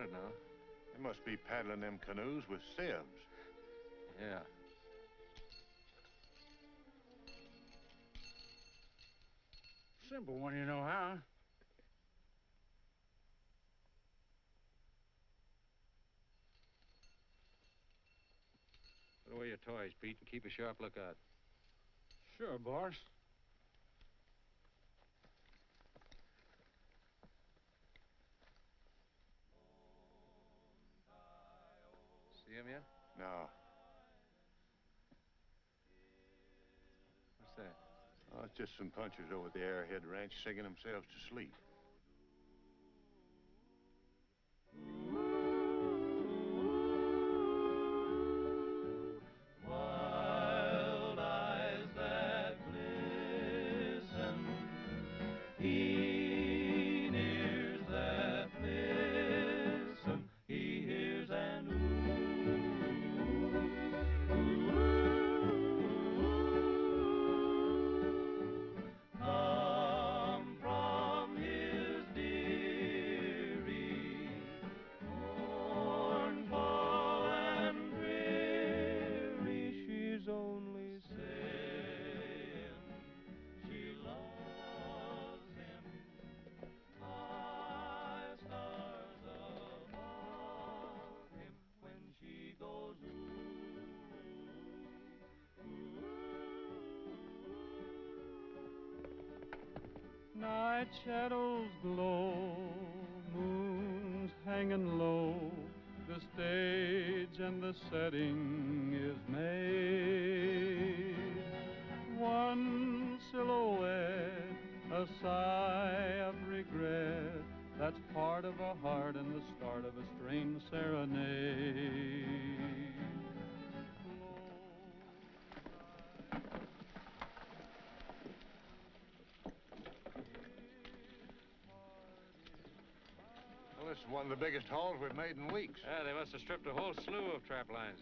it now. They must be paddling them canoes with sieves. Yeah. Simple when you know how. Put away your toys, Pete, and keep a sharp lookout. Sure, boss. See him yet? No. What's that? Oh, it's just some punchers over at the Arrowhead Ranch singing themselves to sleep. Wild eyes that glisten, keen ears that listen, he hears an come from his dearie, mournful and dreary. She's only saying she loves him. High stars above him when she goes night shadows glow, moons hanging low, the stage and the setting is made. One silhouette, a sigh of regret, that's part of a heart and the start of a strange serenade. Well, this is one of the biggest hauls we've made in weeks. Yeah, they must have stripped a whole slew of trap lines.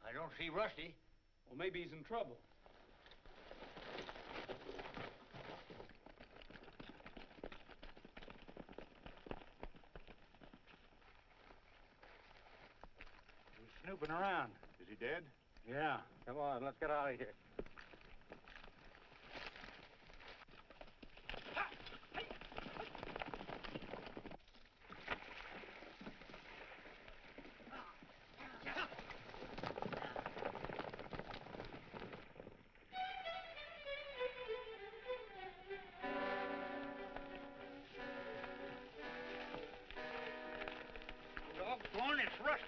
I don't see Rusty. Well, maybe he's in trouble. He's snooping around. Is he dead? Yeah. Come on, let's get out of here. Doggone, it's Rusty.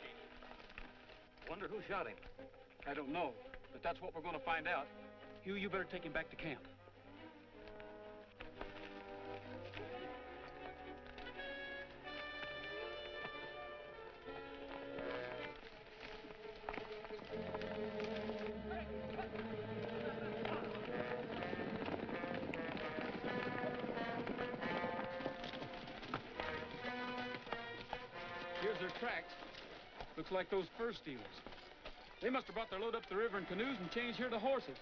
Wonder who shot him. I don't know, but that's what we're going to find out. Hugh, you better take him back to camp. Here's their tracks. Looks like those fur stealers. They must have brought their load up the river in canoes and changed here to horses.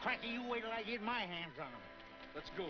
Cracky, you wait till I get my hands on them. Let's go.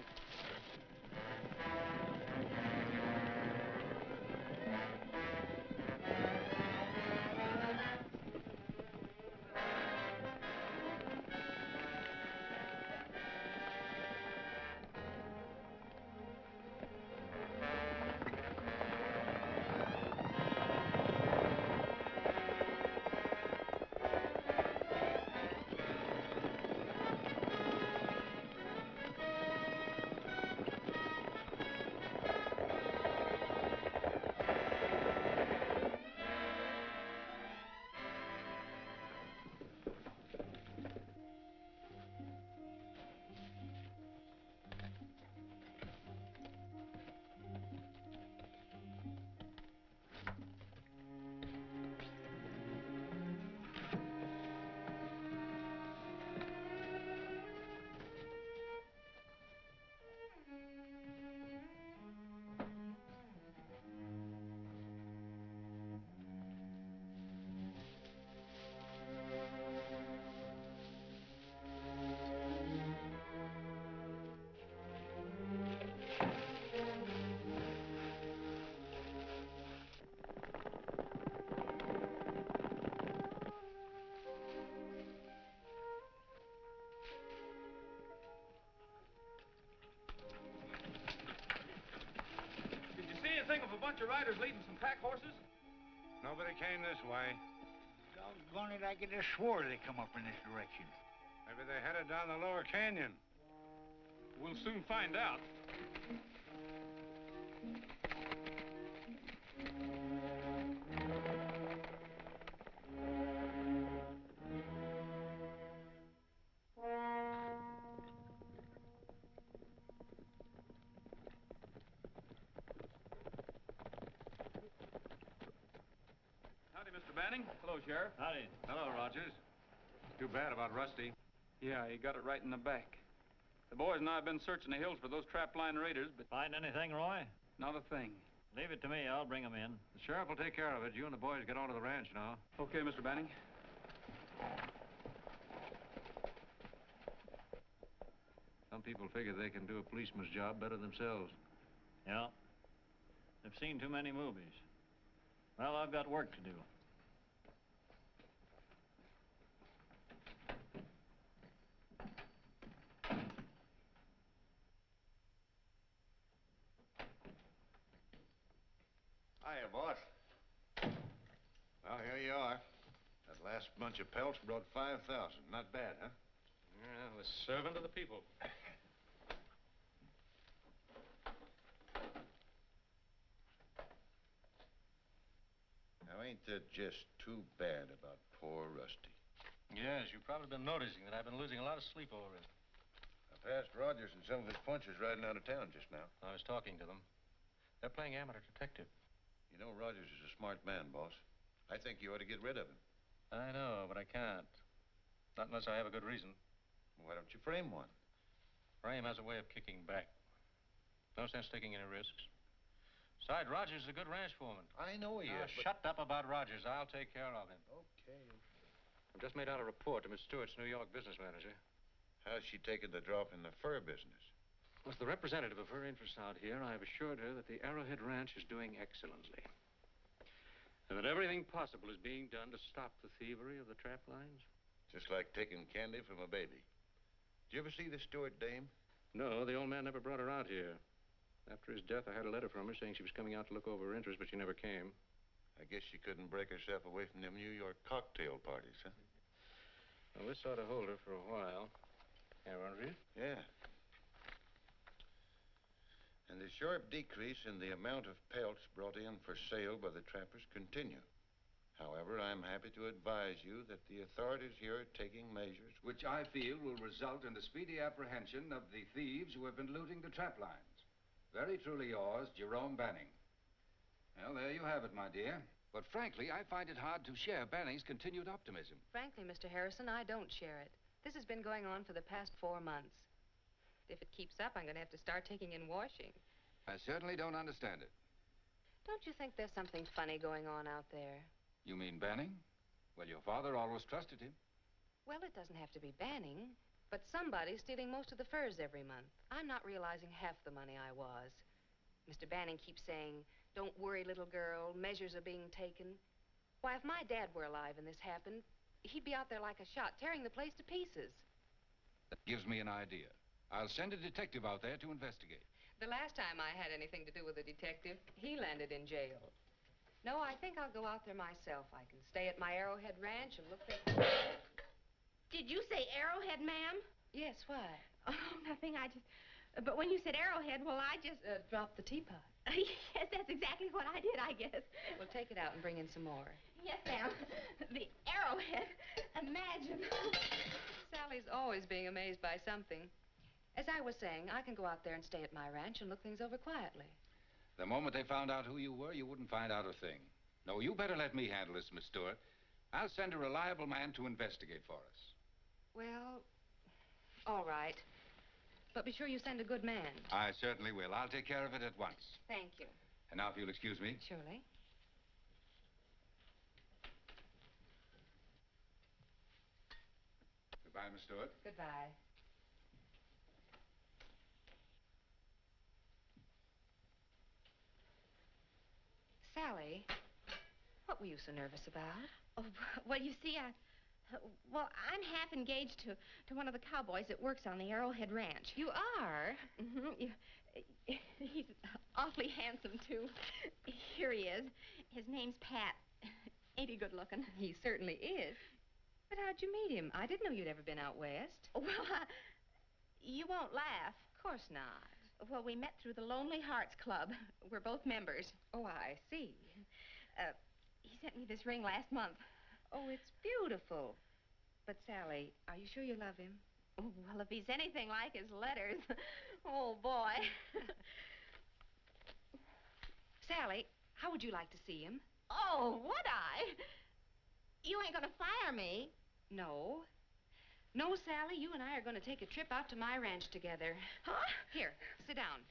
bunch of riders leading some pack horses? Nobody came this way. Doggone it, I could have swore they come up in this direction. Maybe they headed down the lower canyon. We'll soon find out. Howdy, Mr. Banning. Hello, Sheriff. Howdy. Hello, Rogers. Too bad about Rusty. Yeah, you got it right in the back. The boys and I have been searching the hills for those trapline raiders, but Find anything, Roy? not a thing. Leave it to me. I'll bring 'em in. The sheriff will take care of it. You and the boys get on to the ranch now. Okay, Mr. Banning. Some people figure they can do a policeman's job better themselves. Yeah. They've seen too many movies. Well, I've got work to do. Hiya, boss. Well, here you are. That last bunch of pelts brought 5,000. Not bad, huh? Yeah, the servant of the people. Now, ain't that just too bad about poor Rusty? Yes, you've probably been noticing that I've been losing a lot of sleep over it. I passed Rogers and some of his punchers riding out of town just now. I was talking to them. They're playing amateur detective. You know, Rogers is a smart man, boss. I think you ought to get rid of him. I know, but I can't. Not unless I have a good reason. Why don't you frame one? Frame has a way of kicking back. No sense taking any risks. Besides, Rogers is a good ranch foreman. I know he Now, is, but... shut up about Rogers. I'll take care of him. Okay. I've just made out a report to Miss Stewart's New York business manager. How's she taking the drop in the fur business? As the representative of her interests out here, I have assured her that the Arrowhead Ranch is doing excellently. And that everything possible is being done to stop the thievery of the trap lines. Just like taking candy from a baby. Did you ever see the Stewart dame? No, the old man never brought her out here. After his death, I had a letter from her saying she was coming out to look over her interests, but she never came. I guess she couldn't break herself away from them New York cocktail parties, huh? Well, this ought to hold her for a while. Here, won't you? Yeah. And the sharp decrease in the amount of pelts brought in for sale by the trappers continue. However, I'm happy to advise you that the authorities here are taking measures which I feel will result in the speedy apprehension of the thieves who have been looting the trap lines. Very truly yours, Jerome Banning. Well, there you have it, my dear. But frankly, I find it hard to share Banning's continued optimism. Frankly, Mr. Harrison, I don't share it. This has been going on for the past 4 months. If it keeps up, I'm going to have to start taking in washing. I certainly don't understand it. Don't you think there's something funny going on out there? You mean Banning? Well, your father always trusted him. Well, it doesn't have to be Banning, but somebody's stealing most of the furs every month. I'm not realizing half the money I was. Mr. Banning keeps saying, "Don't worry, little girl, measures are being taken." Why, if my dad were alive and this happened, he'd be out there like a shot, tearing the place to pieces. That gives me an idea. I'll send a detective out there to investigate. The last time I had anything to do with a detective, he landed in jail. No, I think I'll go out there myself. I can stay at my Arrowhead Ranch and look things... Did you say Arrowhead, ma'am? Yes, why? Oh, nothing. But when you said Arrowhead, well, I just... Dropped the teapot. Yes, that's exactly what I did, I guess. Well, take it out and bring in some more. Yes, ma'am. The Arrowhead. Imagine. Sally's always being amazed by something. As I was saying, I can go out there and stay at my ranch and look things over quietly. The moment they found out who you were, you wouldn't find out a thing. No, you better let me handle this, Miss Stewart. I'll send a reliable man to investigate for us. Well, all right. But be sure you send a good man. I certainly will. I'll take care of it at once. Thank you. And now, if you'll excuse me. Surely. Goodbye, Miss Stewart. Goodbye. Sally, what were you so nervous about? Oh, well, you see, I'm half engaged to one of the cowboys that works on the Arrowhead Ranch. You are? Mm-hmm. He's awfully handsome, too. Here he is. His name's Pat. Ain't he good looking? He certainly is. But how'd you meet him? I didn't know you'd ever been out west. Well, you won't laugh. Of course not. Well, we met through the Lonely Hearts Club. We're both members. Oh, I see. He sent me this ring last month. Oh, it's beautiful. But, Sally, are you sure you love him? Oh, well, if he's anything like his letters. Oh, boy. Sally, how would you like to see him? Oh, would I? You ain't gonna fire me. No. No, Sally, you and I are going to take a trip out to my ranch together. Huh? Here, sit down.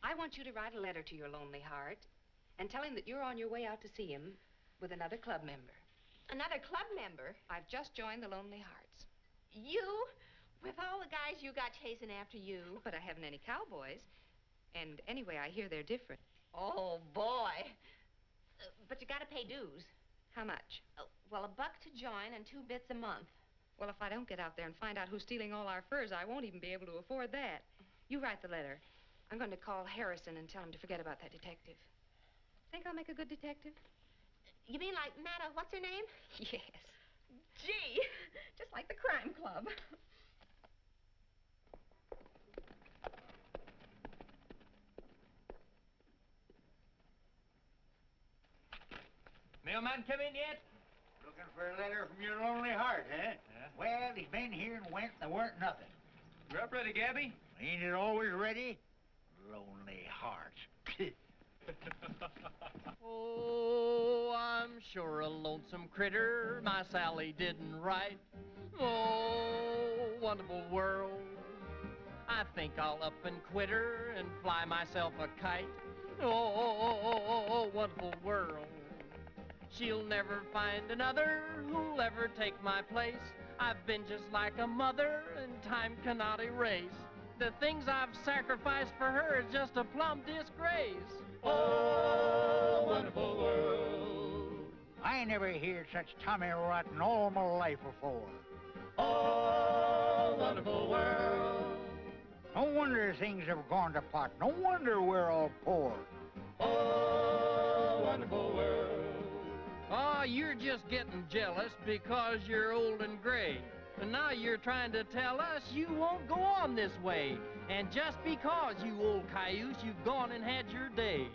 I want you to write a letter to your lonely heart and tell him that you're on your way out to see him with another club member. Another club member? I've just joined the Lonely Hearts. You? With all the guys you got chasing after you? But I haven't any cowboys. And anyway, I hear they're different. Oh, boy. But you gotta pay dues. How much? Well, $1 to join and 2 bits a month. Well, if I don't get out there and find out who's stealing all our furs, I won't even be able to afford that. You write the letter. I'm going to call Harrison and tell him to forget about that detective. Think I'll make a good detective? You mean like Matta, what's her name? Yes. Gee, just like the crime club. Mailman come in yet? Looking for a letter from your lonely heart, huh? Yeah. Well, he's been here and went, and there weren't nothing. Grub ready, Gabby? Ain't it always ready? Lonely heart. Oh, I'm sure a lonesome critter my Sally didn't write. Oh, wonderful world. I think I'll up and quit her and fly myself a kite. Oh, wonderful world. She'll never find another who'll ever take my place. I've been just like a mother, and time cannot erase. The things I've sacrificed for her is just a plumb disgrace. Oh, wonderful world. I ain't never heard such tommy rot in all my life before. Oh, wonderful world. No wonder things have gone to pot. No wonder we're all poor. Oh, wonderful world. Oh, you're just getting jealous because you're old and gray. And now you're trying to tell us you won't go on this way. And just because, you old cayuse, you've gone and had your day.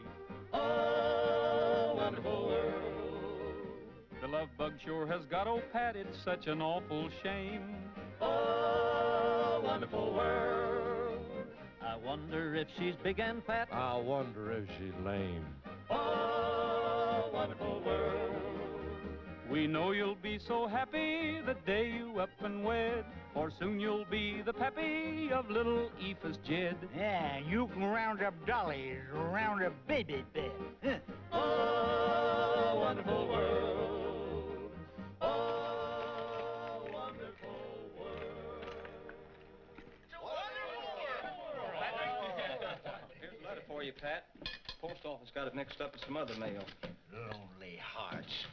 Oh, wonderful world. The love bug sure has got old Pat, it's such an awful shame. Oh, wonderful world. I wonder if she's big and fat. I wonder if she's lame. Oh, wonderful world. We know you'll be so happy the day you up and wed, for soon you'll be the pappy of little Ephus Jed. Yeah, you can round up dollies around a baby bed. Huh. Oh, wonderful world. Oh, wonderful world. It's a wonderful world. Here's a letter for you, Pat. Post office got it mixed up with some other mail. Lonely hearts.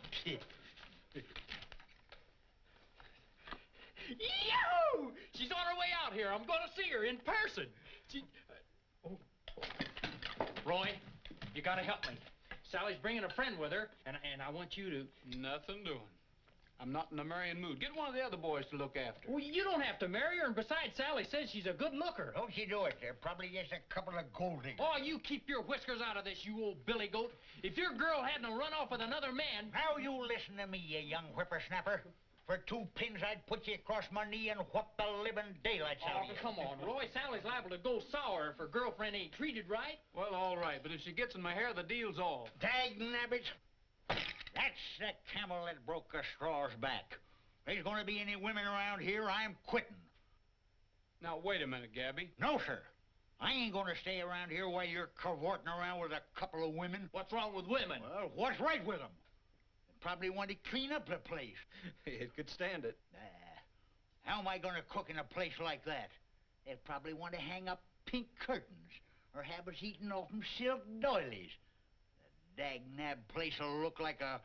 Yo! She's on her way out here. I'm going to see her in person. Roy, you got to help me. Sally's bringing a friend with her, and I want you to... Nothing doing. I'm not in a marrying mood. Get one of the other boys to look after. Well, you don't have to marry her, and besides, Sally says she's a good looker. Don't you do it. They're probably just a couple of gold diggers. Oh, you keep your whiskers out of this, you old billy goat. If your girl hadn't run off with another man... Now you listen to me, you young whippersnapper. For 2 pins, I'd put you across my knee and whoop the living daylights out of you. Oh, come on, Roy. Sally's liable to go sour if her girlfriend ain't treated right. Well, all right, but if she gets in my hair, the deal's off. Dag-nabbit. That's the camel that broke the straw's back. If there's going to be any women around here, I'm quitting. Now, wait a minute, Gabby. No, sir. I ain't going to stay around here while you're cavorting around with a couple of women. What's wrong with women? Well, what's right with them? They probably want to clean up the place. It could stand it. How am I going to cook in a place like that? They'd probably want to hang up pink curtains or have us eating off them silk doilies. The dag-nab place will look like a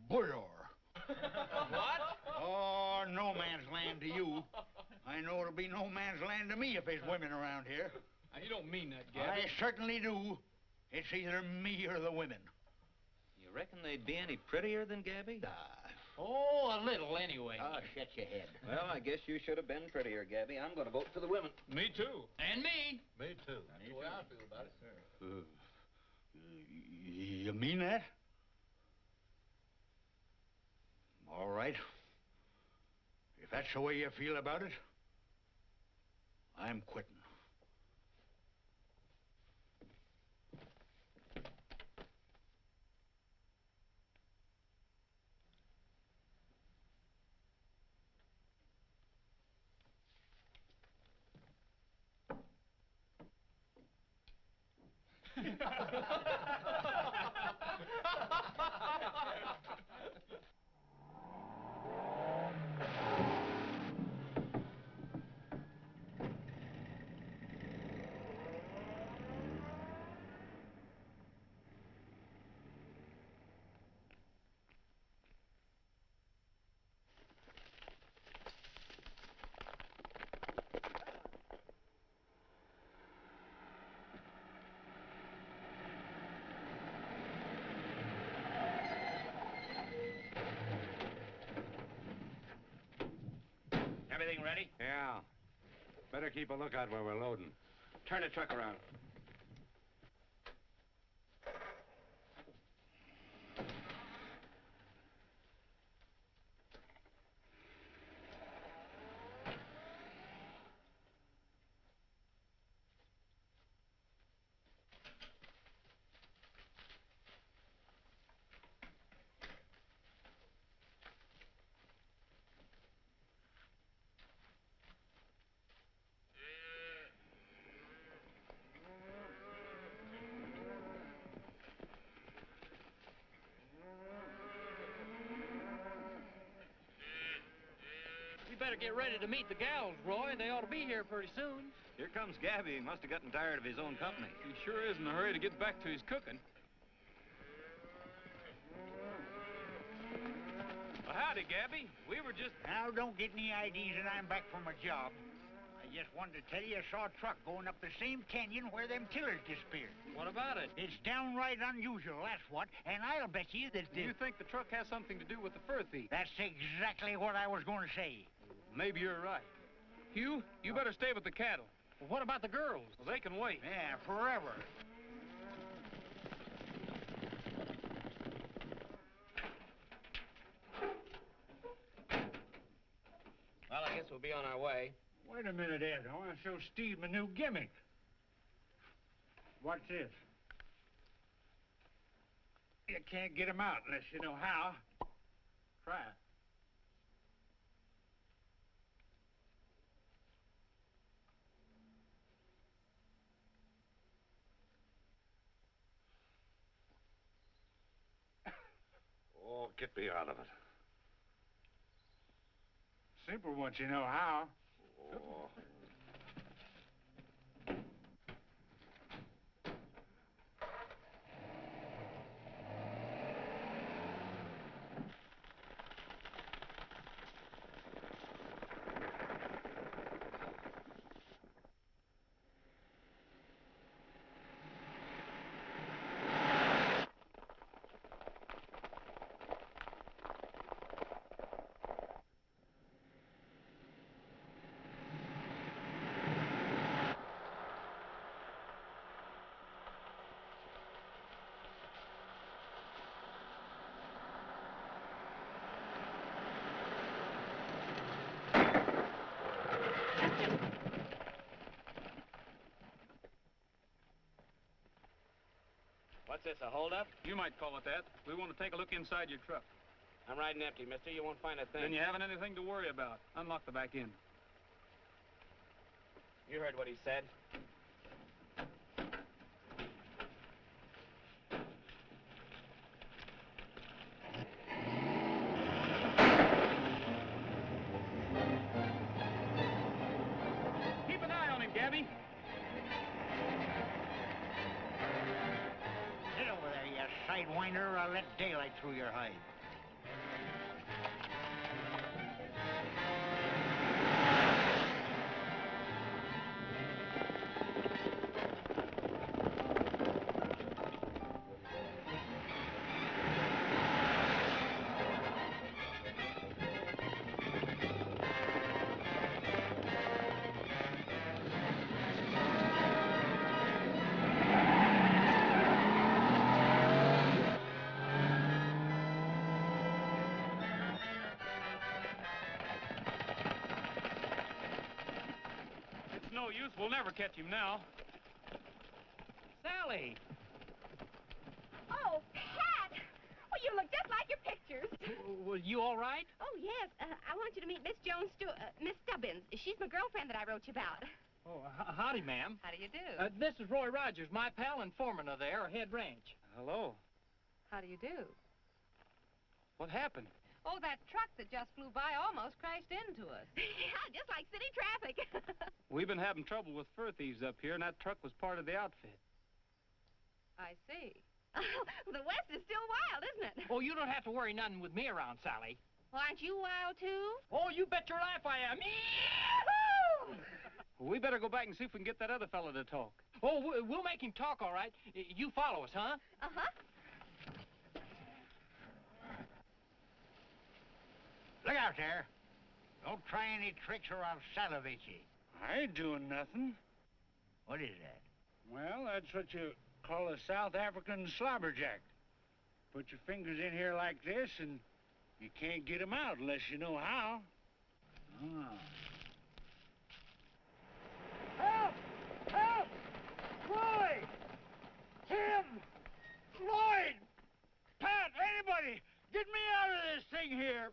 boudoir. What? Oh, no man's land to you. I know it'll be no man's land to me if there's women around here. Now, you don't mean that, Gabby. I certainly do. It's either me or the women. You reckon they'd be any prettier than Gabby? Oh, a little anyway. Oh, shut your head. Well, I guess you should have been prettier, Gabby. I'm going to vote for the women. Me too. And me. Me too. That's the way I feel about it. You mean that? All right. If that's the way you feel about it, I'm quitting. Everything ready? Yeah. Better keep a lookout where we're loading. Turn the truck around. Better get ready to meet the gals, Roy. They ought to be here pretty soon. Here comes Gabby. He must have gotten tired of his own company. He sure is in a hurry to get back to his cooking. Well, howdy, Gabby. We were just... Now, don't get any ideas that I'm back from a job. I just wanted to tell you I saw a truck going up the same canyon where them killers disappeared. What about it? It's downright unusual, that's what. And I'll bet you that... Do you think the truck has something to do with the fur thief? That's exactly what I was going to say. Maybe you're right. Hugh, you better stay with the cattle. Well, what about the girls? Well, they can wait. Yeah, forever. Well, I guess we'll be on our way. Wait a minute, Ed. I want to show Steve my new gimmick. What's this? You can't get 'em out unless you know how. Try it. Oh, get me out of it. Simple once you know how. Oh. What's this, a holdup? You might call it that. We want to take a look inside your truck. I'm riding empty, mister. You won't find a thing. Then you haven't anything to worry about. Unlock the back end. You heard what he said. Keep an eye on him, Gabby. Get over there, you sidewinder, or I'll let daylight through your hide. no use. We'll never catch him now. Sally! Oh, Pat! Well, you look just like your pictures. Well, you all right? Oh, yes. I want you to meet Miss Miss Stubbins. She's my girlfriend that I wrote you about. Oh, howdy, ma'am. How do you do? This is Roy Rogers, my pal and foreman of the Arrowhead Ranch. Hello. How do you do? What happened? Oh, that truck that just flew by almost crashed into us. Yeah, just like city traffic. We've been having trouble with fur thieves up here, and that truck was part of the outfit. I see. The West is still wild, isn't it? Oh, you don't have to worry nothing with me around, Sally. Well, aren't you wild, too? Oh, you bet your life I am. Yahoo! Well, we better go back and see if we can get that other fella to talk. Oh, we'll make him talk, all right. You follow us, huh? Uh-huh. Look out there. Don't try any tricks or I'll salivate you. I ain't doing nothing. What is that? Well, that's what you call a South African slobberjack. Put your fingers in here like this, and you can't get 'em out unless you know how. Ah. Help! Help! Roy! Tim! Floyd! Pat! Anybody! Get me out of this thing here!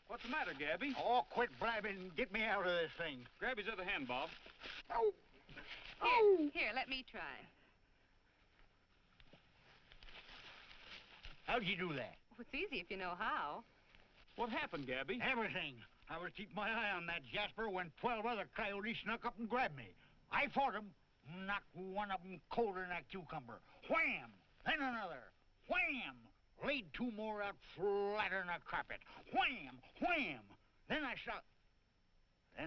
What's the matter, Gabby? Oh, quit blabbing and get me out of this thing. Grab his other hand, Bob. Oh! Here, let me try. How'd you do that? Well, it's easy if you know how. What happened, Gabby? Everything. I was keeping my eye on that Jasper when 12 other coyotes snuck up and grabbed me. I fought 'em, knocked one of 'em colder than that cucumber. Wham! Then another. Wham! Laid 2 more out flatter than a carpet. Wham! Wham! Then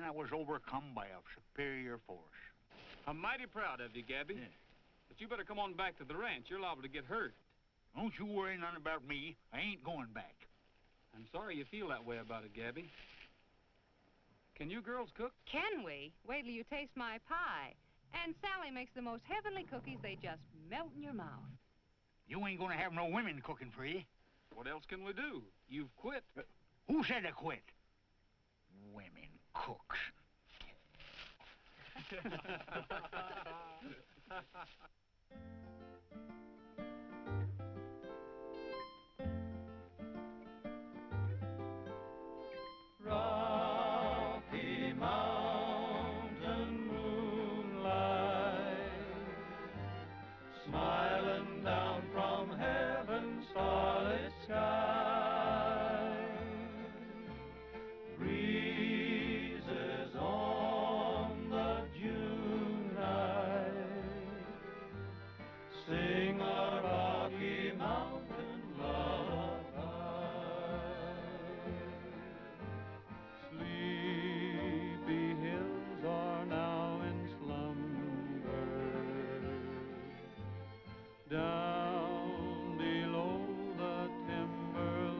I was overcome by a superior force. I'm mighty proud of you, Gabby. Yeah. But you better come on back to the ranch. You're liable to get hurt. Don't you worry none about me. I ain't going back. I'm sorry you feel that way about it, Gabby. Can you girls cook? Can we? Wait till you taste my pie. And Sally makes the most heavenly cookies. They just melt in your mouth. You ain't gonna have no women cooking for you. What else can we do? You've quit. Who said to quit? Women cooks. Rocky Mountain moonlight, smiling down from heaven's starlit sky. Breezes on the June night sing a Rocky Mountain lullaby. Sleepy hills are now in slumber. Down below the timberline,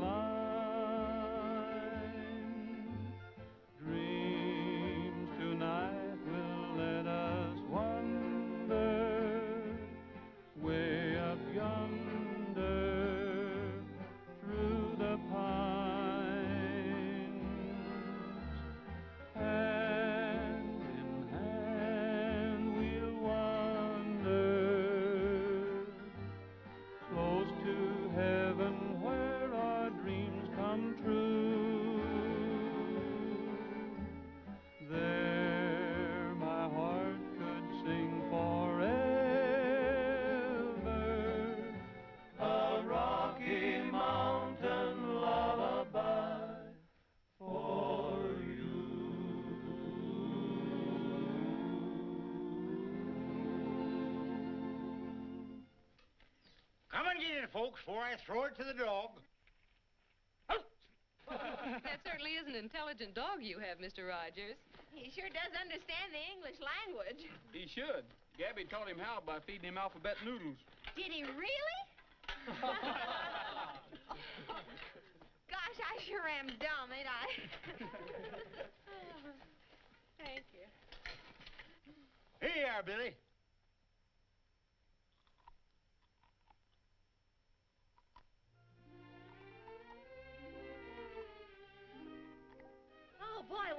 dreams tonight will let us wander way up yonder through the pines. Hand in hand we'll wander close to heaven where our dreams come true. There my heart could sing forever a Rocky Mountain lullaby for you. Come and get it, folks, before I throw it to the dog. That certainly is an intelligent dog you have, Mr. Rogers. He sure does understand the English language. He should. Gabby taught him how by feeding him alphabet noodles. Did he really? Gosh, I sure am dumb, ain't I? Thank you. Here you are, Billy.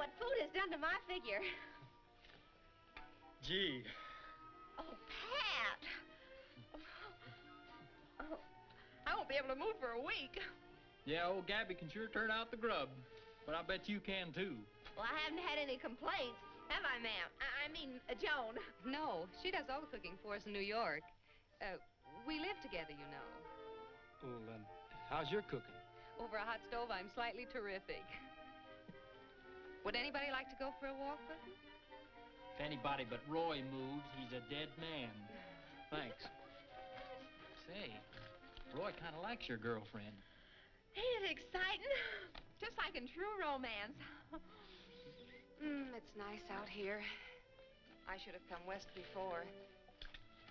what food has done to my figure. Gee. Oh, Pat. Oh, I won't be able to move for a week. Yeah, old Gabby can sure turn out the grub. But I bet you can, too. Well, I haven't had any complaints, have I, ma'am? I mean, Joan. No, she does all the cooking for us in New York. We live together, you know. Well, how's your cooking? Over a hot stove, I'm slightly terrific. Would anybody like to go for a walk with me? If anybody but Roy moves, he's a dead man. Thanks. Say, Roy kind of likes your girlfriend. Ain't it exciting? Just like in true romance. It's nice out here. I should have come west before.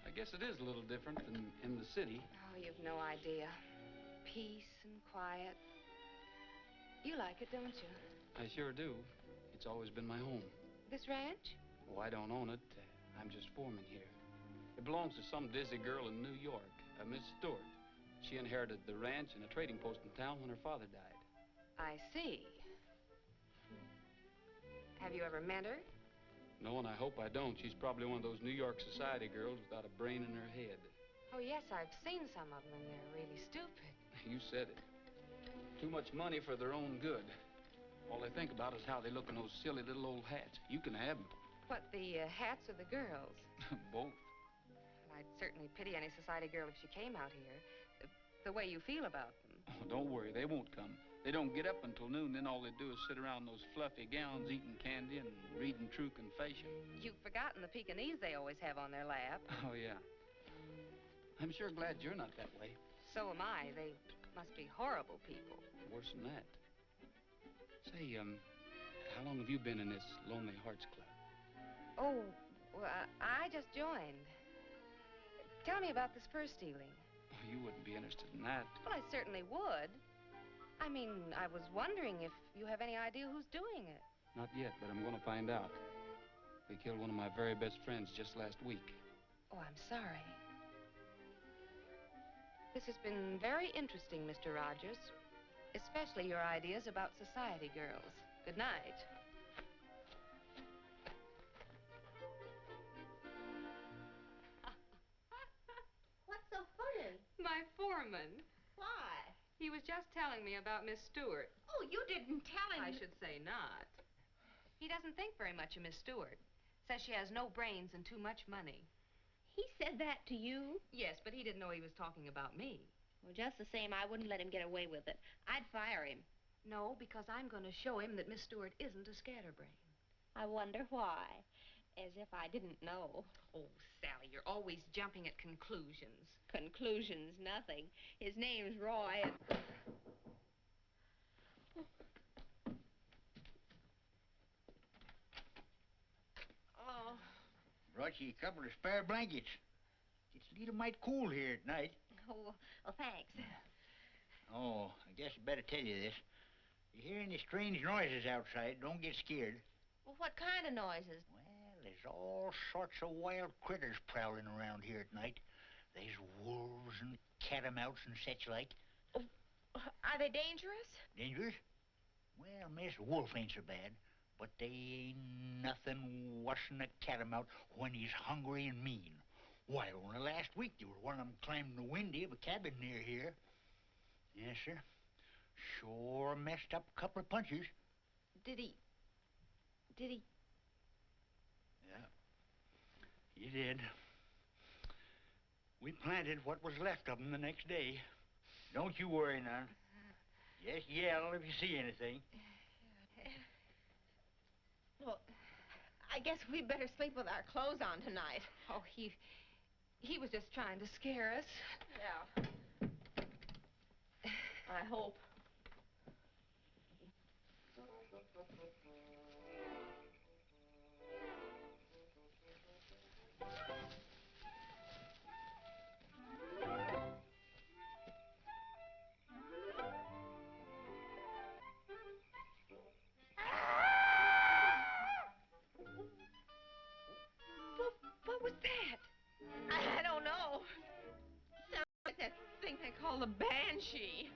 I guess it is a little different than in the city. Oh, you've no idea. Peace and quiet. You like it, don't you? I sure do. It's always been my home. This ranch? Oh, I don't own it. I'm just foreman here. It belongs to some dizzy girl in New York, Miss Stewart. She inherited the ranch and a trading post in town when her father died. I see. Have you ever met her? No, and I hope I don't. She's probably one of those New York society girls without a brain in her head. Oh, yes, I've seen some of them, and they're really stupid. You said it. Too much money for their own good. All they think about is how they look in those silly little old hats. You can have them. What, the hats or the girls? Both. Well, I'd certainly pity any society girl if she came out here. The way you feel about them. Oh, don't worry, they won't come. They don't get up until noon, then all they do is sit around those fluffy gowns eating candy and reading True Confession. You've forgotten the Pekingese they always have on their lap. Oh, yeah. I'm sure glad you're not that way. So am I. They must be horrible people. Worse than that. Say, how long have you been in this Lonely Hearts Club? Oh, well, I just joined. Tell me about this purse stealing. Oh, you wouldn't be interested in that. Well, I certainly would. I mean, I was wondering if you have any idea who's doing it. Not yet, but I'm going to find out. They killed one of my very best friends just last week. Oh, I'm sorry. This has been very interesting, Mr. Rogers. Especially your ideas about society girls. Good night. What's so funny? My foreman. Why? He was just telling me about Miss Stewart. Oh, you didn't tell him. I should say not. He doesn't think very much of Miss Stewart. Says she has no brains and too much money. He said that to you? Yes, but he didn't know he was talking about me. Well, just the same, I wouldn't let him get away with it. I'd fire him. No, because I'm going to show him that Miss Stewart isn't a scatterbrain. I wonder why. As if I didn't know. Oh, Sally, you're always jumping at conclusions. Conclusions, nothing. His name's Roy, and... Oh. Brought you a couple of spare blankets. It's a little might cool here at night. Oh, well, thanks. Oh, I guess I better tell you this. You hear any strange noises outside, don't get scared. Well, what kind of noises? Well, there's all sorts of wild critters prowling around here at night. There's wolves and catamounts and such like. Oh, are they dangerous? Dangerous? Well, miss, wolf ain't so bad, but they ain't nothing worse than a catamount when he's hungry and mean. Why, only last week there was one of them climbing the windy of a cabin near here. Yes, sir. Sure messed up a couple of punches. Did he... Yeah, he did. We planted what was left of them the next day. Don't you worry, none. Just yell if you see anything. Well, I guess we'd better sleep with our clothes on tonight. Oh, he was just trying to scare us. Yeah. I hope. What was that? I don't know. Sounds like that thing they call the banshee.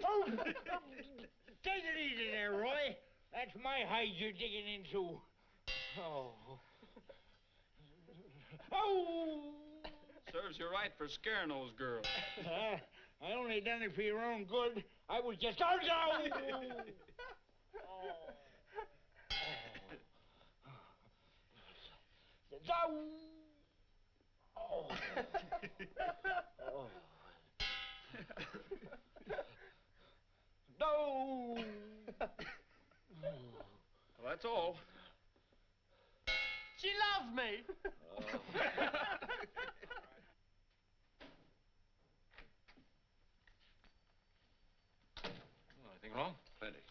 Oh, take it easy there, Roy. That's my hide you're digging into. Oh. Oh! Serves you right for scaring those girls. I only done it for your own good. I was just... Oh, no! Oh. No! Well, that's all. She loves me. Anything wrong? Plenty.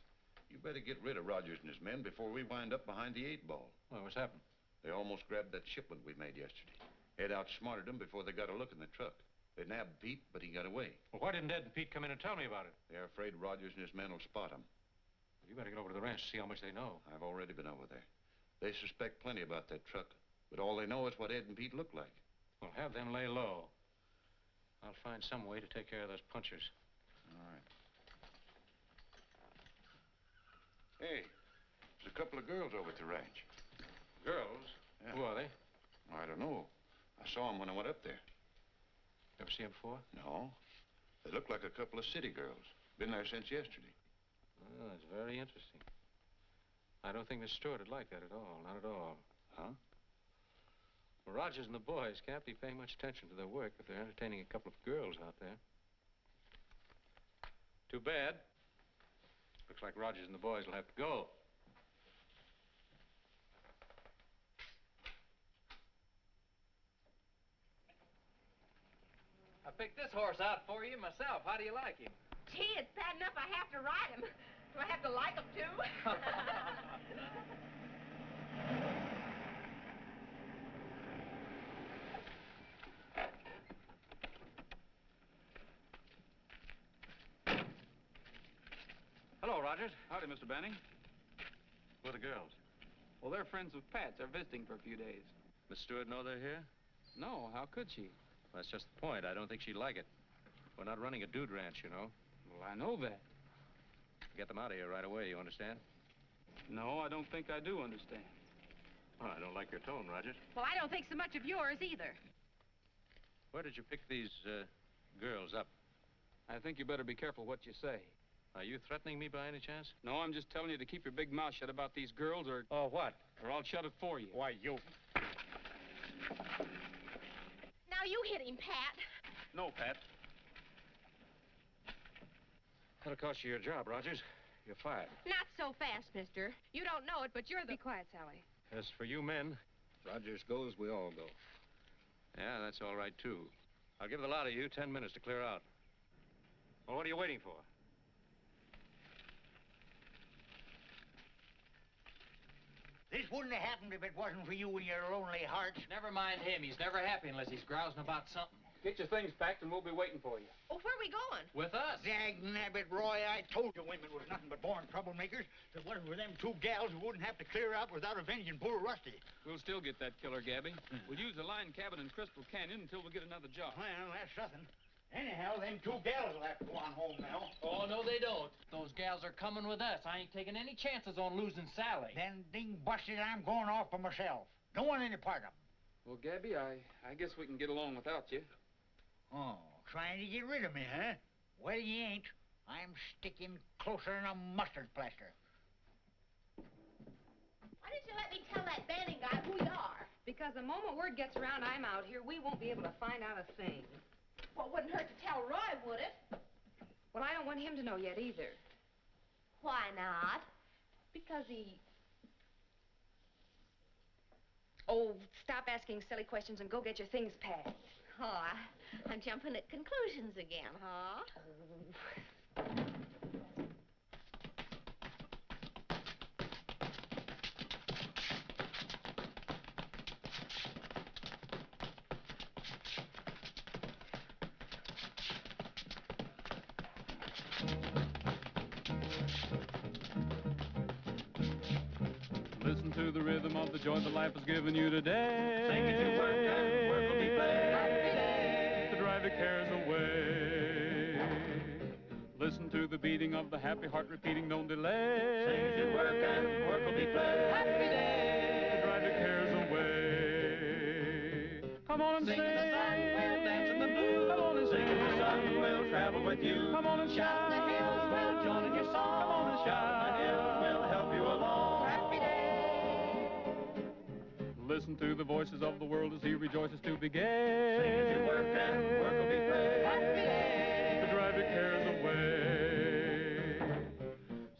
You better get rid of Rogers and his men before we wind up behind the 8-ball. Well, what's happened? They almost grabbed that shipment we made yesterday. Ed outsmarted them before they got a look in the truck. They nabbed Pete, but he got away. Well, why didn't Ed and Pete come in and tell me about it? They're afraid Rogers and his men will spot them. You better get over to the ranch to see how much they know. I've already been over there. They suspect plenty about that truck, but all they know is what Ed and Pete look like. Well, have them lay low. I'll find some way to take care of those punchers. All right. Hey, there's a couple of girls over at the ranch. Girls? Yeah. Who are they? I don't know. I saw them when I went up there. Ever see them before? No. They look like a couple of city girls. Been there since yesterday. Oh, that's very interesting. I don't think Miss Stewart would like that at all. Not at all. Huh? Well, Rogers and the boys can't be paying much attention to their work if they're entertaining a couple of girls out there. Too bad. Looks like Rogers and the boys will have to go. I picked this horse out for you myself. How do you like him? Gee, it's bad enough I have to ride him. Do I have to like him, too? Hello, Rogers. Howdy, Mr. Banning. Who are the girls? Well, they're friends with Pat's. They're visiting for a few days. Miss Stewart know they're here? No, how could she? That's just the point. I don't think she'd like it. We're not running a dude ranch, you know. Well, I know that. Get them out of here right away, you understand? No, I don't think I do understand. Well, I don't like your tone, Rogers. Well, I don't think so much of yours either. Where did you pick these, girls up? I think you better be careful what you say. Are you threatening me by any chance? No, I'm just telling you to keep your big mouth shut about these girls or... Oh, what? Or I'll shut it for you. Why, you... Now you hit him, Pat. No, Pat. That'll cost you your job, Rogers. You're fired. Not so fast, mister. You don't know it, but you're the... Be quiet, Sally. As for you men... Rogers goes, we all go. Yeah, that's all right, too. I'll give the lot of you 10 minutes to clear out. Well, what are you waiting for? This wouldn't have happened if it wasn't for you and your lonely hearts. Never mind him. He's never happy unless he's grousing about something. Get your things packed and we'll be waiting for you. Oh, where are we going? With us. Dag nabbit, Roy, I told you women was nothing but born troublemakers. If it wasn't for them two gals, we wouldn't have to clear out without avenging poor Rusty. We'll still get that killer, Gabby. We'll use the line cabin in Crystal Canyon until we get another job. Well, that's nothing. Anyhow, them two gals will have to go on home now. Oh, no, they don't. Those gals are coming with us. I ain't taking any chances on losing Sally. Then ding busted, I'm going off by myself. Don't want any part of 'em. Well, Gabby, I guess we can get along without you. Oh, trying to get rid of me, huh? Well, you ain't. I'm sticking closer than a mustard plaster. Why didn't you let me tell that Banning guy who you are? Because the moment word gets around I'm out here, we won't be able to find out a thing. Well, it wouldn't hurt to tell Roy, would it? Well, I don't want him to know yet either. Why not? Because he... Oh, stop asking silly questions and go get your things packed. Oh, I'm jumping at conclusions again, huh? Listen to the rhythm of the joy that life has given you today. Sing it to work and work will be paid. To drive your cares away. Listen to the beating of the happy heart repeating, don't delay. Sing as you work and work will be play. Happy day. To drive your cares away. Come on and sing. Sing in the sun, we'll dance in the blue. Come on and Sing in the sun, we'll travel with you. Come on and shout in the hills, we'll join in your song. Come on and shout in the hills, we'll help you along. Happy day. Listen to the voices of the world as he rejoices to be gay. Sing as you work and work will be play. Happy day. To drive your cares away.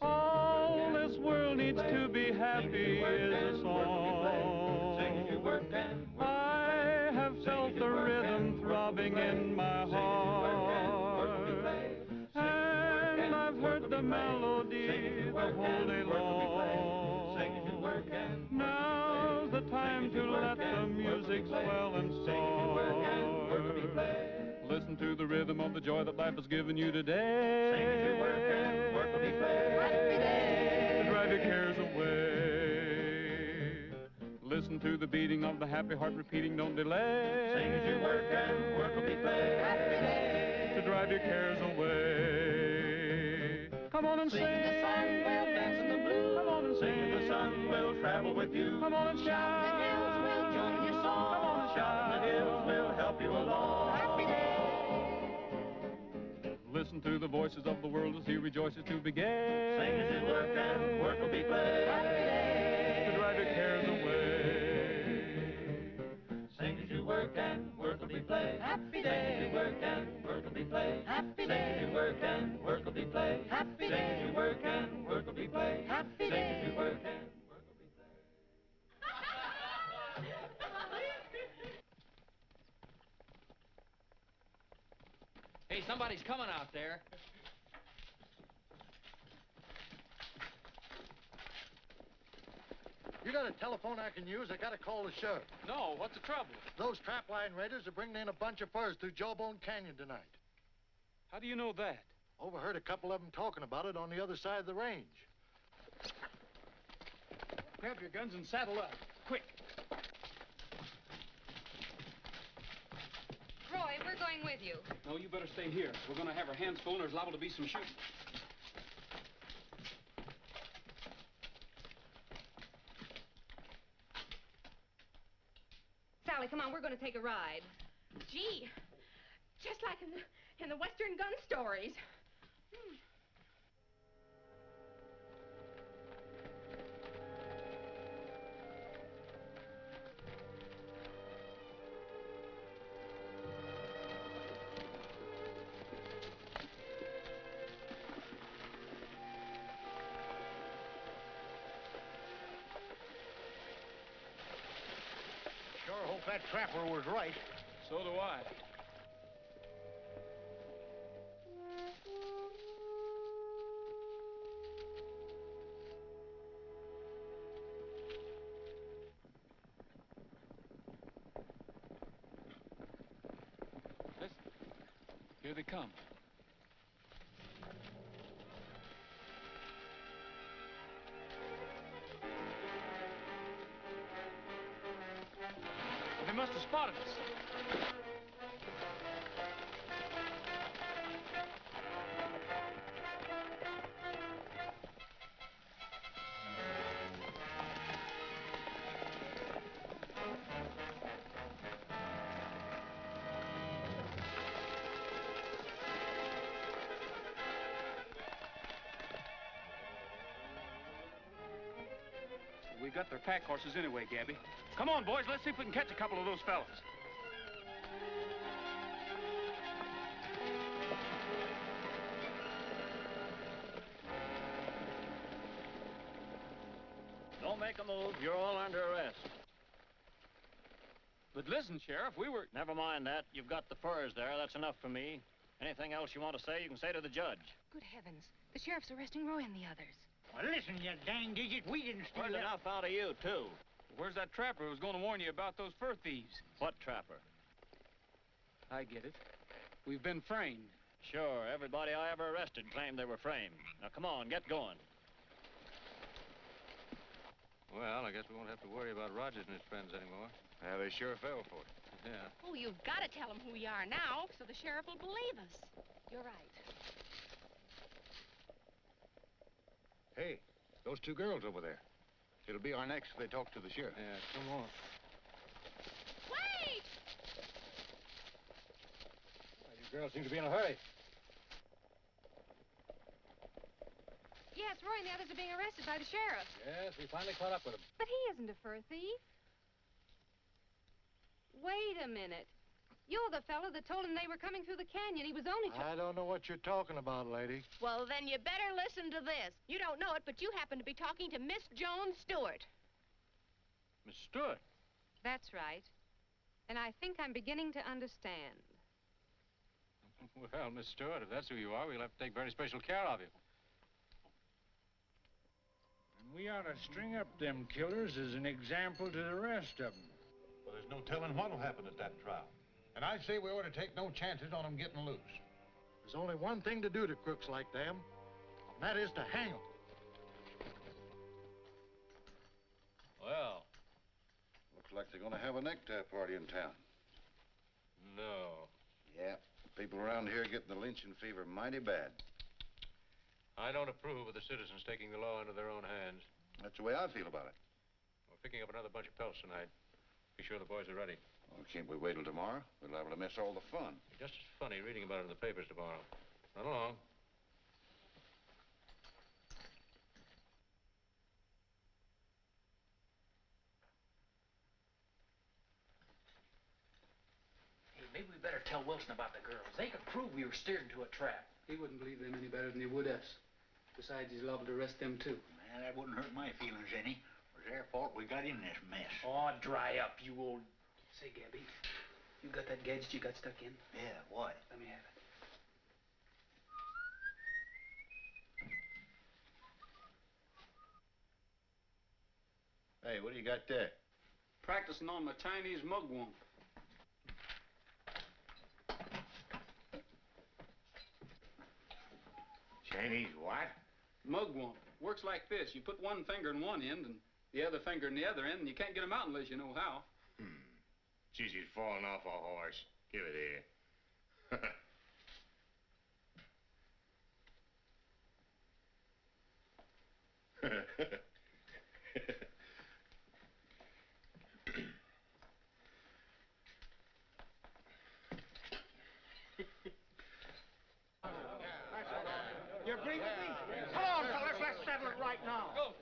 All this world needs to be happy is a song. Sing as you work and work. I have felt the rhythm throbbing in my heart. And I've heard the melody the whole day long. Now's the time to let the music swell and start. Listen to the rhythm of the joy that life has given you today. Sing as you work and work will be play. Happy day. To drive your cares away. Listen to the beating of the happy heart repeating, don't delay. Sing as you work and work will be play. Happy day. To drive your cares away. Come on and sing. Sing in the sun, we'll dance in the blue. Come on and Sing in the sun, we'll travel with you. Come on and shout. In the hills, we'll join in your song. Come on and shout in the hills, we'll help you along. Happy day. Listen to the voices of the world as he rejoices to be gay. Sing as you work and work will be play. Happy day. To drive your cares away. Sing as you work and work will be play. Happy day. Sing as you work and work will be play. Happy day. Sing as you work and work will be play. Happy day. Sing as you work and work will be play. Happy day. Sing as you work and work will be play. Hey, somebody's coming out there. You got a telephone I can use? I gotta call the sheriff. No, what's the trouble? Those trapline raiders are bringing in a bunch of furs through Jawbone Canyon tonight. How do you know that? Overheard a couple of them talking about it on the other side of the range. Grab your guns and saddle up. Quick. Roy, we're going with you. No, you better stay here. We're going to have our hands full and there's liable to be some shooting. Sally, come on, we're going to take a ride. Gee, just like in the Western gun stories. Sure hope that trapper was right. So do I. Listen, here they come. They must have spotted us. We got their pack horses anyway, Gabby. Come on, boys, let's see if we can catch a couple of those fellas. Don't make a move. You're all under arrest. But listen, Sheriff, we were... Never mind that. You've got the furs there. That's enough for me. Anything else you want to say, you can say to the judge. Good heavens. The sheriff's arresting Roy and the others. Well, listen, you dang digit, we didn't steal Where's that. enough out of you, too? Where's that trapper who was going to warn you about those fur thieves? What trapper? I get it. We've been framed. Sure, everybody I ever arrested claimed they were framed. Now, come on, get going. Well, I guess we won't have to worry about Rogers and his friends anymore. Yeah, they sure fell for it. Yeah. Oh, you've got to tell him who we are now, so the sheriff will believe us. You're right. Hey, those two girls over there. It'll be our next if they talk to the sheriff. Yeah, come on. Wait! You girls seem to be in a hurry. Yes, Roy and the others are being arrested by the sheriff. Yes, we finally caught up with them. But he isn't a fur thief. Wait a minute. You're the fellow that told him they were coming through the canyon. He was only... I don't know what you're talking about, lady. Well, then you better listen to this. You don't know it, but you happen to be talking to Miss Joan Stewart. Miss Stewart? That's right. And I think I'm beginning to understand. Well, Miss Stewart, if that's who you are, we'll have to take very special care of you. And we ought to string up them killers as an example to the rest of them. Well, there's no telling what'll happen at that trial. And I say we ought to take no chances on them getting loose. There's only one thing to do to crooks like them, and that is to hang them. Well. Looks like they're going to have a necktie party in town. No. Yeah. People around here are getting the lynching fever mighty bad. I don't approve of the citizens taking the law into their own hands. That's the way I feel about it. We're picking up another bunch of pelts tonight. Be sure the boys are ready. Well, can't we wait till tomorrow? We're liable to miss all the fun. Just as funny reading about it in the papers tomorrow. Run along. Hey, maybe we better tell Wilson about the girls. They could prove we were steered into a trap. He wouldn't believe them any better than he would us. Besides, he's liable to arrest them, too. Man, that wouldn't hurt my feelings any. It was their fault we got in this mess. Oh, dry up, you old... Say, Gabby, you got that gadget you got stuck in? Yeah, what? Let me have it. Hey, what do you got there? Practicing on my Chinese mugwump. Chinese what? Mugwump. Works like this. You put one finger in one end and the other finger in the other end, and you can't get them out unless you know how. Geez, he's falling off a horse. Give it here. You agree with me? Come on, fellas, let's settle it right now. Go.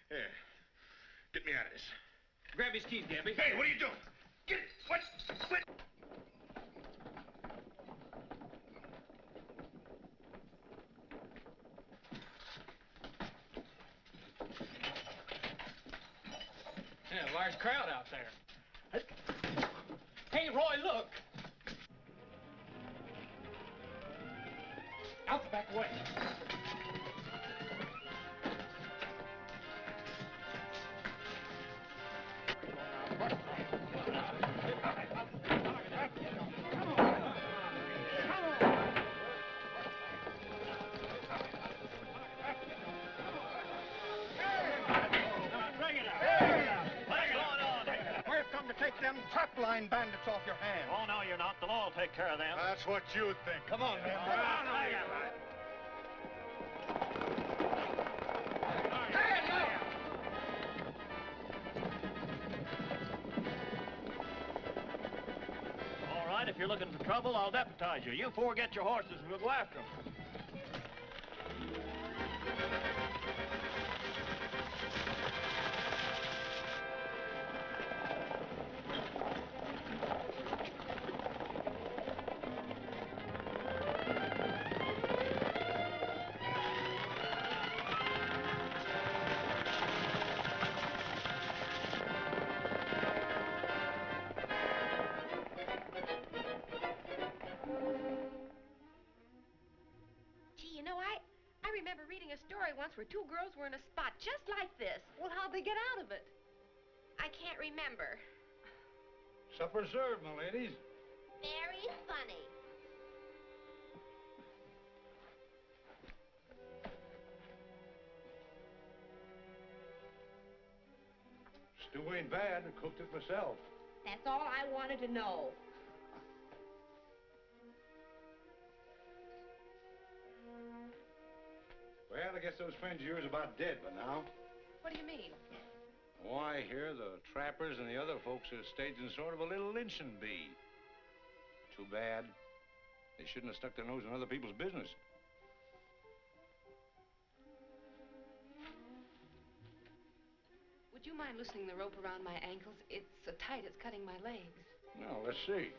Here. Get me out of this. Grab his keys, Gabby. Hey, what are you doing? Get it. What? Yeah, a large crowd out there. Hey, Roy, look. Out the back way. Take them trapline bandits off your hands. Oh, no, you're not. The law will take care of them. That's what you think. Come on, man. All right, if you're looking for trouble, I'll deputize you. You four get your horses and we'll go after them. Gee, you know, I remember reading a story once where two girls were in a spot just like this. Well, how'd they get out of it? I can't remember. Supper served, my ladies. Very funny. Stew ain't bad. I cooked it myself. That's all I wanted to know. Well, I guess those friends of yours are about dead by now. What do you mean? Why, here the trappers and the other folks are staging sort of a little lynching bee. Too bad. They shouldn't have stuck their nose in other people's business. Would you mind loosening the rope around my ankles? It's so tight it's cutting my legs. Now, let's see.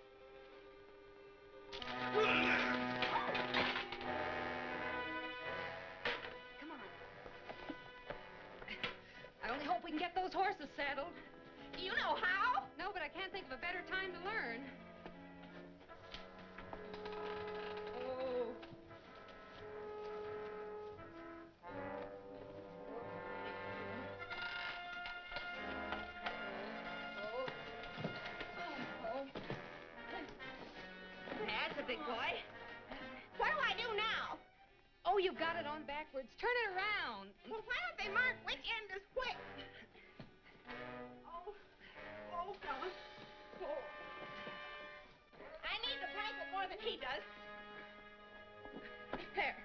Come on. I only hope we can get those horses saddled. Do you know how? No, but I can't think of a better time to learn. Oh. That's a big boy. What do I do now? Oh, you've got it on backwards. Turn it around. Well, why don't they mark which end is which? Oh, fella. Oh. I need to blanket more than he does. There.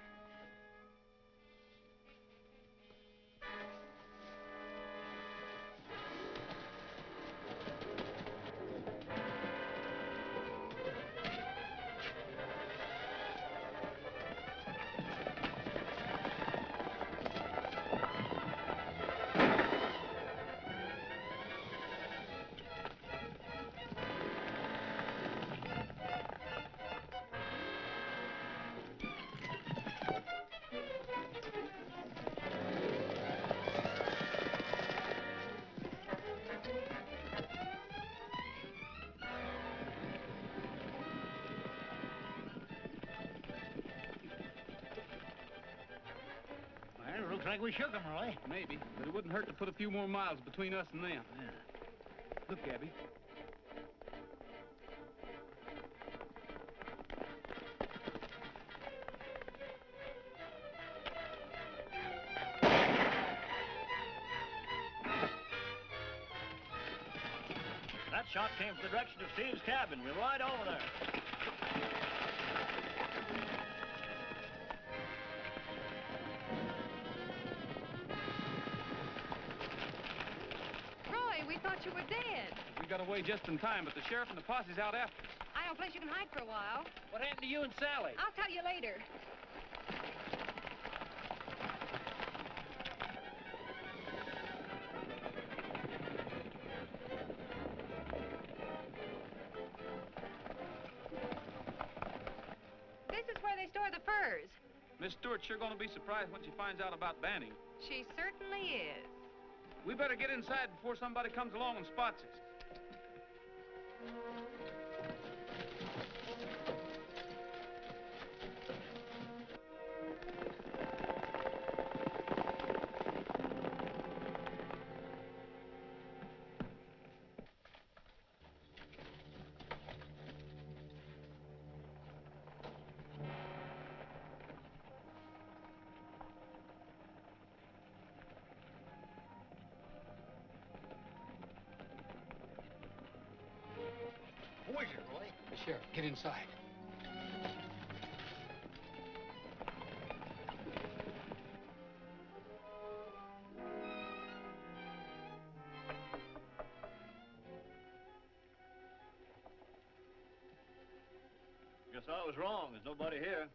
Well, it looks like we shook 'em, Roy. Maybe, but it wouldn't hurt to put a few more miles between us and them. Yeah. Look, Gabby. That shot came from the direction of Steve's cabin. We're right over there. Roy, we thought you were dead. We got away just in time, but the sheriff and the posse's out after us. I know a place you can hide for a while. What happened to you and Sally? I'll tell you later. This is where they store the furs. Miss Stewart's sure gonna be surprised when she finds out about Banning. She certainly is. We better get inside before somebody comes along and spots us. Who is it, Roy? The sheriff, get inside. Guess I was wrong. There's nobody here.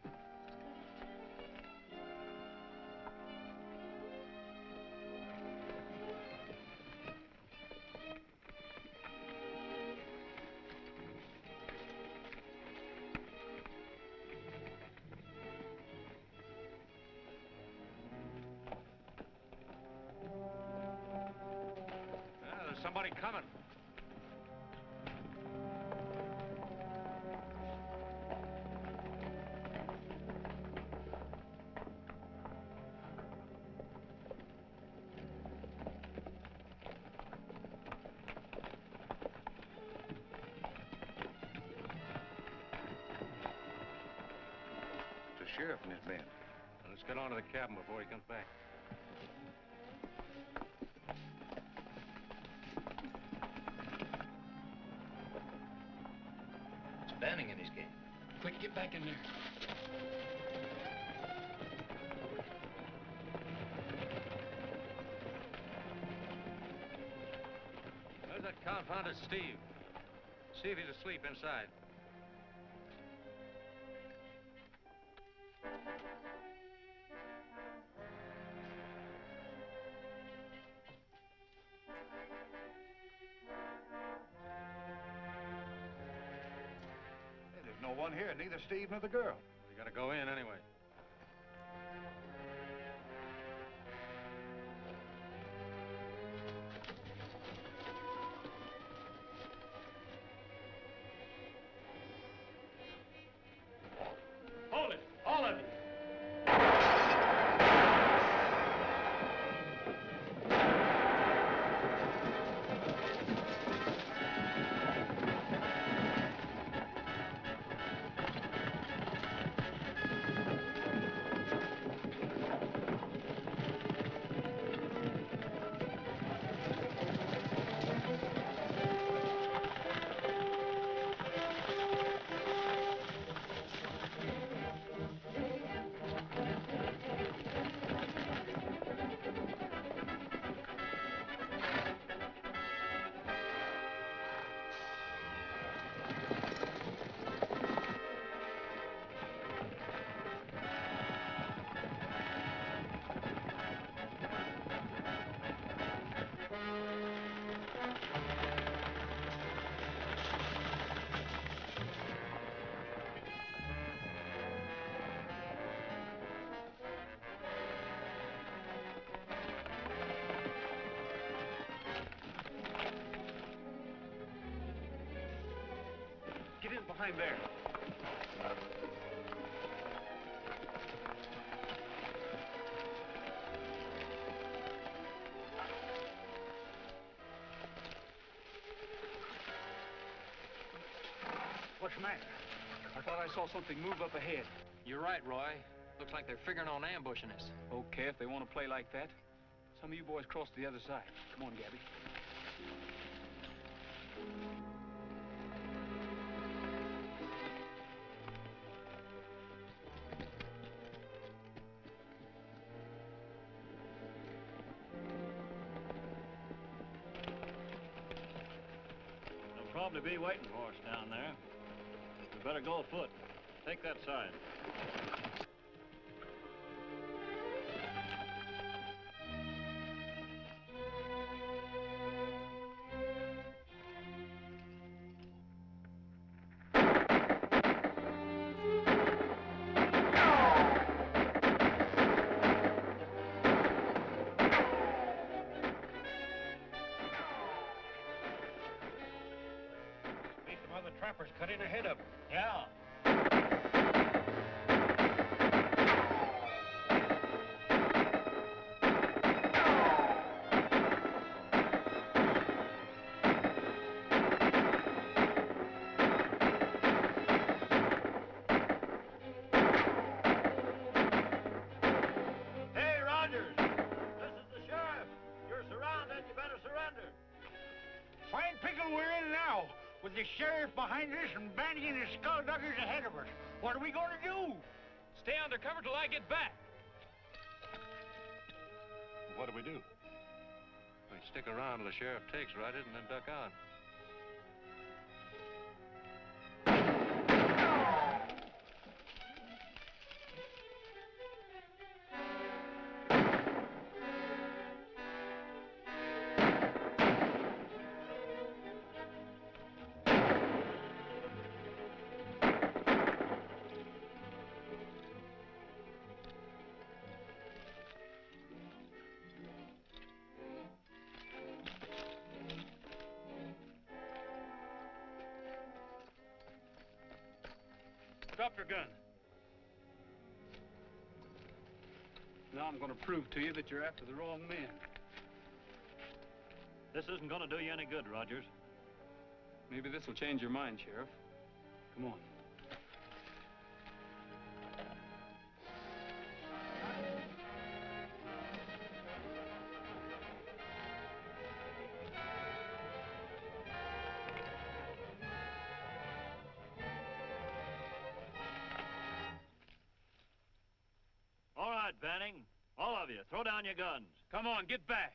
There's somebody coming. The sheriff and his men. Let's get on to the cabin before he comes back. Quick, get back in there. Where's that confounded Steve? See if he's asleep inside. There's no one here, neither Steve nor the girl. We gotta go in anyway. Hold it, all of you. Get in behind there. What's the matter? I thought I saw something move up ahead. You're right, Roy. Looks like they're figuring on ambushing us. Okay, if they want to play like that. Some of you boys cross to the other side. Come on, Gabby. They'll probably be waiting for us down there. We better go afoot. Take that side. See some other trappers cut in ahead of them. Yeah. Hey, Rogers! This is the sheriff. You're surrounded. You better surrender. Fine pickle we're in now, with the sheriff behind us and Bandy and his skullduggers ahead of us. What are we going to do? Stay under cover till I get back. What do we do? We stick around till the sheriff takes right it and then duck out. Drop your gun. Now I'm going to prove to you that you're after the wrong men. This isn't going to do you any good, Rogers. Maybe this will change your mind, Sheriff. Come on. right, Banning. All of you, throw down your guns. Come on, get back.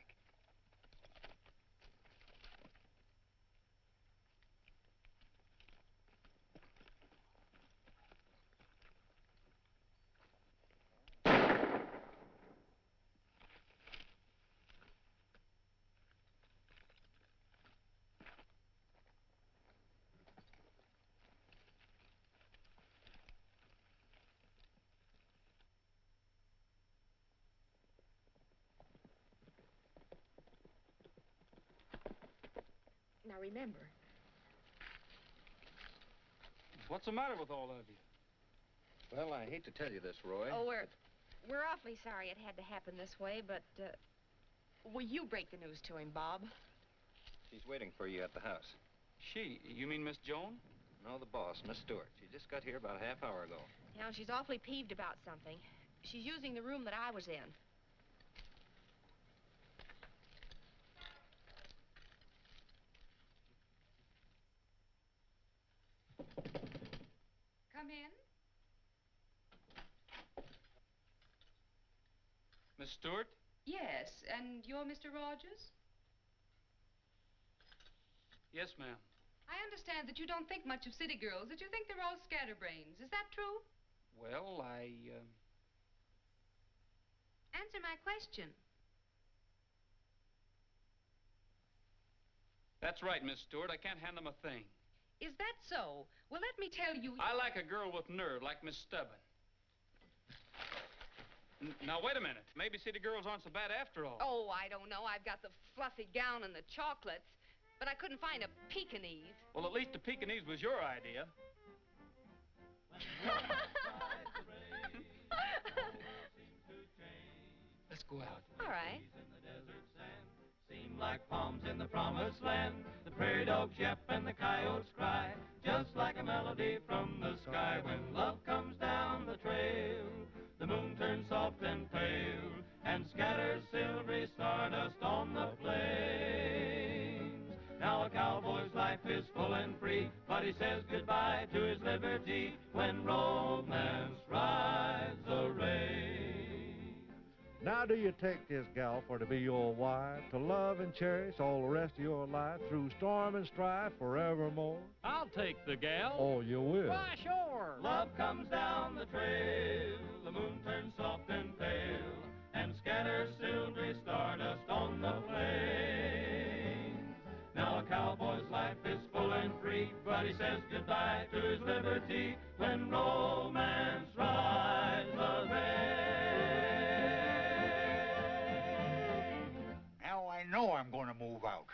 Now remember. What's the matter with all of you? Well, I hate to tell you this, Roy. Oh, we're awfully sorry it had to happen this way, but, will you break the news to him, Bob? She's waiting for you at the house. She? You mean Miss Joan? No, the boss, Miss Stewart. She just got here about a half hour ago. Now, she's awfully peeved about something. She's using the room that I was in. Come in. Miss Stewart? Yes, and you're Mr. Rogers? Yes, ma'am. I understand that you don't think much of city girls, that you think they're all scatterbrains. Is that true? Well, Answer my question. That's right, Miss Stewart. I can't hand them a thing. Is that so? Well, let me tell you... I like a girl with nerve, like Miss Stubborn. Now, wait a minute. Maybe city girls aren't so bad after all. Oh, I don't know. I've got the fluffy gown and the chocolates, but I couldn't find a Pekingese. Well, at least the Pekingese was your idea. Let's go out. All right. Seem like palms in the promised land. The prairie dogs yap and the coyotes cry, just like a melody from the sky. When love comes down the trail, the moon turns soft and pale and scatters silvery stardust on the plains. Now a cowboy's life is full and free, but he says goodbye to his liberty when romance rides the range. Now do you take this gal for to be your wife, to love and cherish all the rest of your life, through storm and strife forevermore? I'll take the gal. Oh, you will? Why, sure. Love comes down the trail, the moon turns soft and pale, and scatters silvery stardust on the plains. Now a cowboy's life is full and free, but he says goodbye to his liberty when romance rides the range. Now I know I'm going to move out.